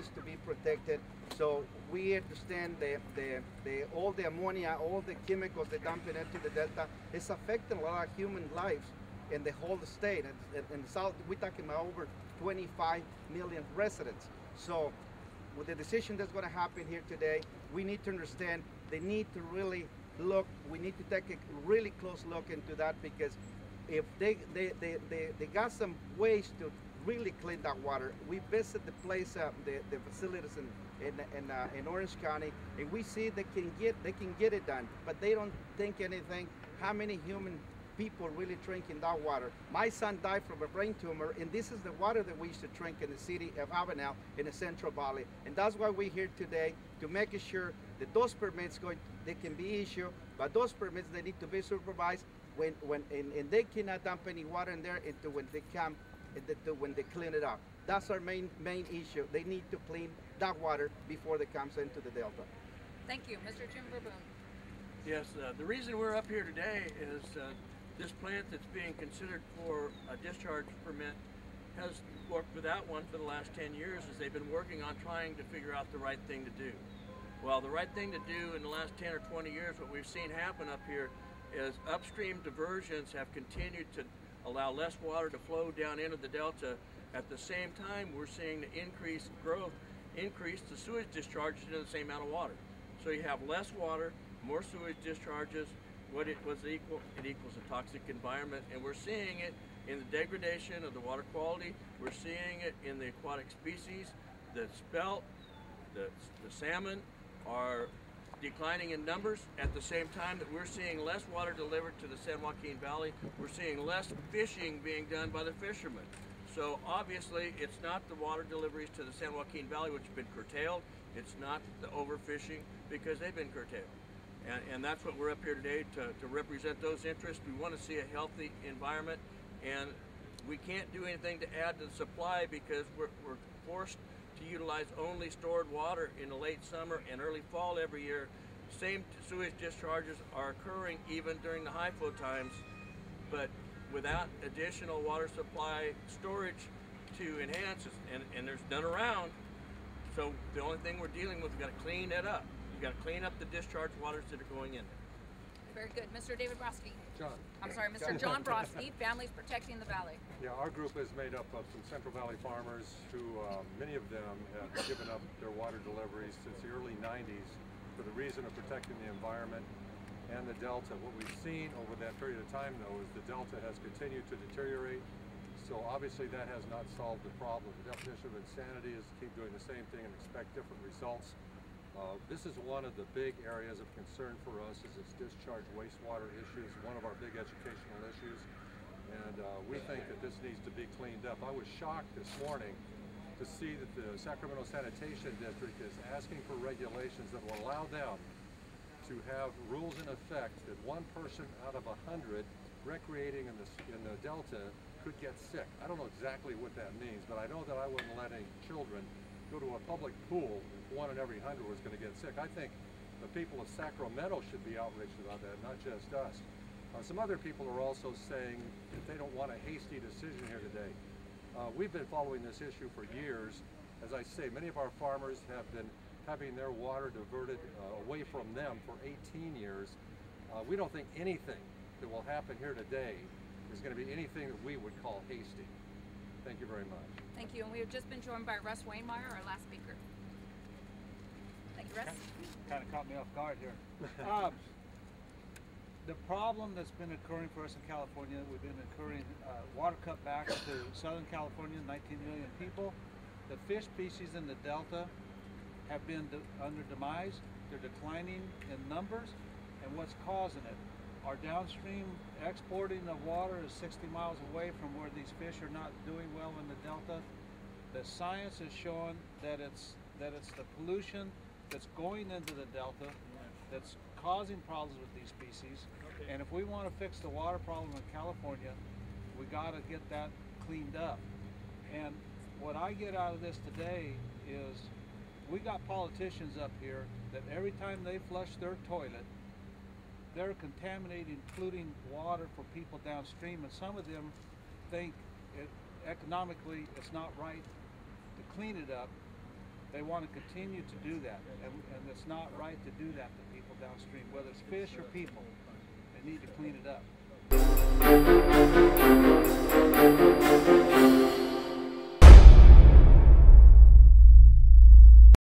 needs to be protected. So we understand all the ammonia, all the chemicals they're dumping into the delta is affecting a lot of human lives in the whole state. In the south, we're talking about over 25 million residents. So with the decision that's going to happen here today, we need to understand they need to really look, we need to take a really close look into that, because if they got some ways to really clean that water. We visit the place, the facilities in Orange County, and we see they can get it done, but they don't think anything. How many human people really drinking that water? My son died from a brain tumor, and this is the water that we used to drink in the city of Avenel in the Central Valley. And that's why we're here today, to make sure that those permits they can be issued, but those permits, they need to be supervised and they cannot dump any water in there until when they come, when they clean it up. That's our main issue. They need to clean that water before it comes into the delta. Thank you. Mr. Jim Verboon. Yes, the reason we're up here today is this plant that's being considered for a discharge permit has worked without one for the last 10 years, as they've been working on trying to figure out the right thing to do. Well, the right thing to do in the last 10 or 20 years, what we've seen happen up here is upstream diversions have continued to allow less water to flow down into the delta. At the same time, we're seeing the increased growth increase the sewage discharges into the same amount of water. So you have less water, more sewage discharges. What it was equal, it equals a toxic environment, and we're seeing it in the degradation of the water quality. We're seeing it in the aquatic species. The spelt, the salmon are declining in numbers at the same time that we're seeing less water delivered to the San Joaquin Valley. We're seeing less fishing being done by the fishermen. So obviously it's not the water deliveries to the San Joaquin Valley which have been curtailed. It's not the overfishing, because they've been curtailed. And that's what we're up here today to represent those interests. We want to see a healthy environment, and we can't do anything to add to the supply because we're forced to utilize only stored water in the late summer and early fall every year. Same sewage discharges are occurring even during the high flow times, but without additional water supply storage to enhance it, and there's none around. So the only thing we're dealing with, we've got to clean it up. We've got to clean up the discharge waters that are going in there. Very good. Mr. David Brodsky. John. I'm sorry, Mr. John Brodsky, Families Protecting the Valley. Yeah, our group is made up of some Central Valley farmers who, many of them have given up their water deliveries since the early 90s for the reason of protecting the environment and the delta. What we've seen over that period of time, though, is the delta has continued to deteriorate. So obviously that has not solved the problem. The definition of insanity is to keep doing the same thing and expect different results. This is one of the big areas of concern for us, is its discharge wastewater issues, one of our big educational issues. And we think that this needs to be cleaned up. I was shocked this morning to see that the Sacramento Sanitation District is asking for regulations that will allow them to have rules in effect that one person out of 100 recreating in the Delta could get sick. I don't know exactly what that means, but I know that I wouldn't let any children go to a public pool if 1 in every 100 was going to get sick. I think the people of Sacramento should be outraged about that, not just us. Some other people are also saying that they don't want a hasty decision here today. We've been following this issue for years. As I say, many of our farmers have been having their water diverted away from them for 18 years. We don't think anything that will happen here today is going to be anything that we would call hasty. Thank you very much. Thank you. And we have just been joined by Russ Wainmeyer, our last speaker. Thank you, Russ. Kind of caught me off guard here. The problem that's been occurring for us in California, we've been incurring water cutbacks to Southern California, 19 million people. The fish species in the Delta have been under demise. They're declining in numbers. And what's causing it? Our downstream exporting of water is 60 miles away from where these fish are not doing well in the Delta. The science is showing that it's the pollution that's going into the Delta that's causing problems with these species. Okay. And if we want to fix the water problem in California, we got to get that cleaned up. And what I get out of this today is we got politicians up here that every time they flush their toilet, they're contaminating polluting water for people downstream, and some of them think economically it's not right to clean it up. They want to continue to do that, and it's not right to do that to people downstream, whether it's fish or people. They need to clean it up.